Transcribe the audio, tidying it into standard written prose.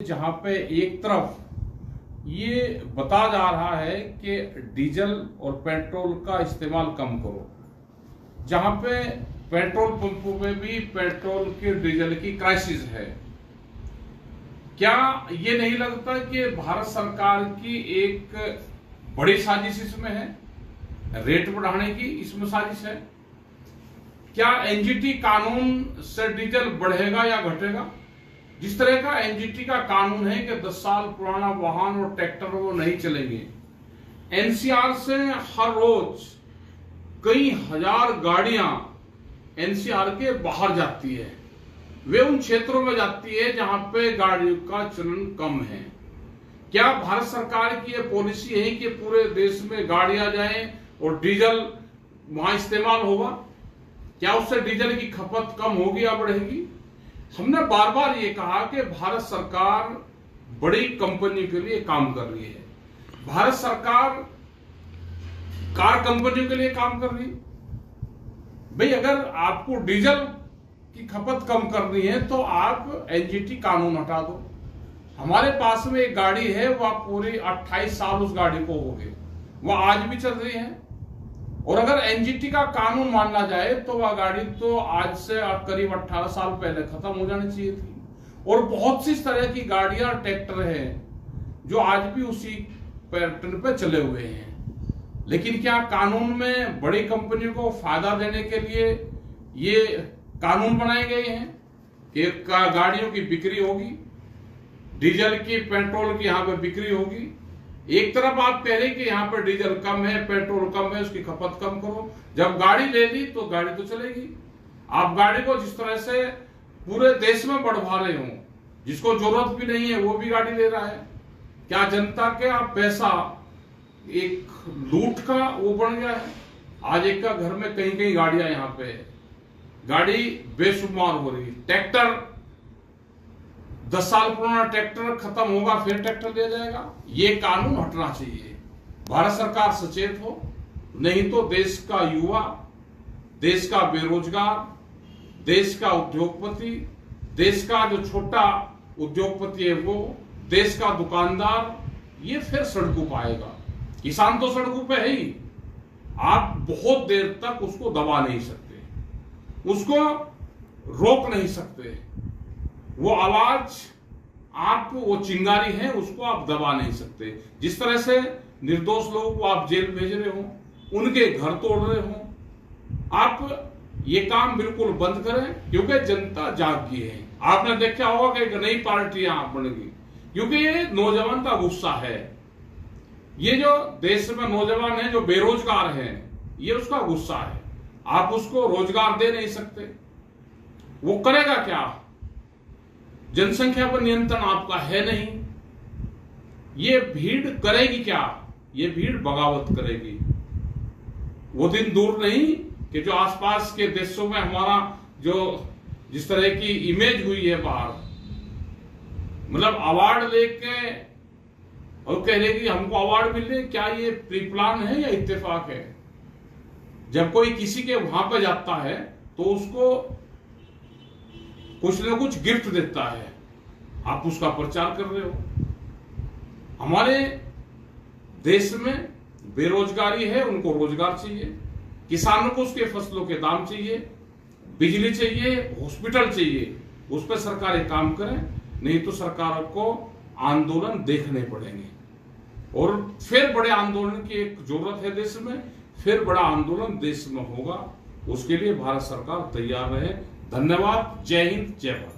जहां पे एक तरफ ये बता जा रहा है कि डीजल और पेट्रोल का इस्तेमाल कम करो, जहां पे पेट्रोल पंपों में भी पेट्रोल के डीजल की क्राइसिस है। क्या ये नहीं लगता कि भारत सरकार की एक बड़ी साजिश इसमें है, रेट बढ़ाने की इसमें साजिश है? क्या एनजीटी कानून से डीजल बढ़ेगा या घटेगा? जिस तरह का एनजीटी का कानून है कि 10 साल पुराना वाहन और ट्रैक्टर वो नहीं चलेंगे। एनसीआर से हर रोज कई हजार गाड़ियां एनसीआर के बाहर जाती है, वे उन क्षेत्रों में जाती है जहां पे गाड़ियों का चलन कम है। क्या भारत सरकार की यह पॉलिसी है कि पूरे देश में गाड़ियां जाएं और डीजल वहां इस्तेमाल होगा? क्या उससे डीजल की खपत कम होगी या बढ़ेगी? हमने बार बार ये कहा कि भारत सरकार बड़ी कंपनी के लिए काम कर रही है, भारत सरकार कार कंपनियों के लिए काम कर रही है। भाई, अगर आपको डीजल की खपत कम करनी है तो आप एनजीटी कानून हटा दो। हमारे पास में एक गाड़ी है, वह पूरी 28 साल उस गाड़ी को हो गए, वह आज भी चल रही है। और अगर एनजीटी का कानून मानना जाए तो वह गाड़ी तो आज से करीब 18 साल पहले खत्म हो जानी चाहिए थी। और बहुत सी इस तरह की गाड़ियां, ट्रैक्टर हैं जो आज भी उसी पैटर्न पे चले हुए हैं। लेकिन क्या कानून में बड़ी कंपनियों को फायदा देने के लिए ये कानून बनाए गए हैं कि गाड़ियों की बिक्री होगी, डीजल की, पेट्रोल की यहाँ पे बिक्री होगी? एक तरफ आप कह रहे कि यहाँ पर डीजल कम है, पेट्रोल कम है, उसकी खपत कम करो। जब गाड़ी ले ली तो गाड़ी तो चलेगी। आप गाड़ी को जिस तरह से पूरे देश में बढ़वा रहे हो, जिसको जरूरत भी नहीं है वो भी गाड़ी ले रहा है। क्या जनता का पैसा एक लूट का वो बन गया है? आज एक का घर में कहीं कहीं गाड़ियां यहाँ पे है, गाड़ी बेशुमार हो रही। ट्रैक्टर 10 साल पुराना ट्रैक्टर खत्म होगा, फिर ट्रैक्टर दिया जाएगा। ये कानून हटना चाहिए। भारत सरकार सचेत हो, नहीं तो देश का युवा, देश का बेरोजगार, देश का उद्योगपति, देश का जो छोटा उद्योगपति है वो, देश का दुकानदार, ये फिर सड़कों पर आएगा। किसान तो सड़कों पे है ही, आप बहुत देर तक उसको दबा नहीं सकते, उसको रोक नहीं सकते। वो आवाज, आप वो चिंगारी है, उसको आप दबा नहीं सकते। जिस तरह से निर्दोष लोगों को आप जेल भेज रहे हो, उनके घर तोड़ रहे हो, आप ये काम बिल्कुल बंद करें, क्योंकि जनता जाग गई है। आपने देखा होगा कि एक नई पार्टियां बनेगी, क्योंकि ये नौजवान का गुस्सा है। ये जो देश में नौजवान है, जो बेरोजगार है, ये उसका गुस्सा है। आप उसको रोजगार दे नहीं सकते, वो करेगा क्या? जनसंख्या पर नियंत्रण आपका है नहीं, ये भीड़ करेगी क्या? ये भीड़ बगावत करेगी। वो दिन दूर नहीं कि जो आसपास के देशों में हमारा जो जिस तरह की इमेज हुई है बाहर, मतलब अवार्ड लेके और कह रहे कि हमको अवार्ड मिल रहे, क्या ये प्री प्लान है या इत्तेफाक है? जब कोई किसी के वहां पर जाता है तो उसको कुछ न कुछ गिफ्ट देता है, आप उसका प्रचार कर रहे हो। हमारे देश में बेरोजगारी है, उनको रोजगार चाहिए, किसानों को उसके फसलों के दाम चाहिए, बिजली चाहिए, हॉस्पिटल चाहिए। उस पर सरकारें काम करें, नहीं तो सरकारों को आंदोलन देखने पड़ेंगे। और फिर बड़े आंदोलन की एक जरूरत है देश में, फिर बड़ा आंदोलन देश में होगा। उसके लिए भारत सरकार तैयार रहे। धन्यवाद। जय हिंद, जय भारत।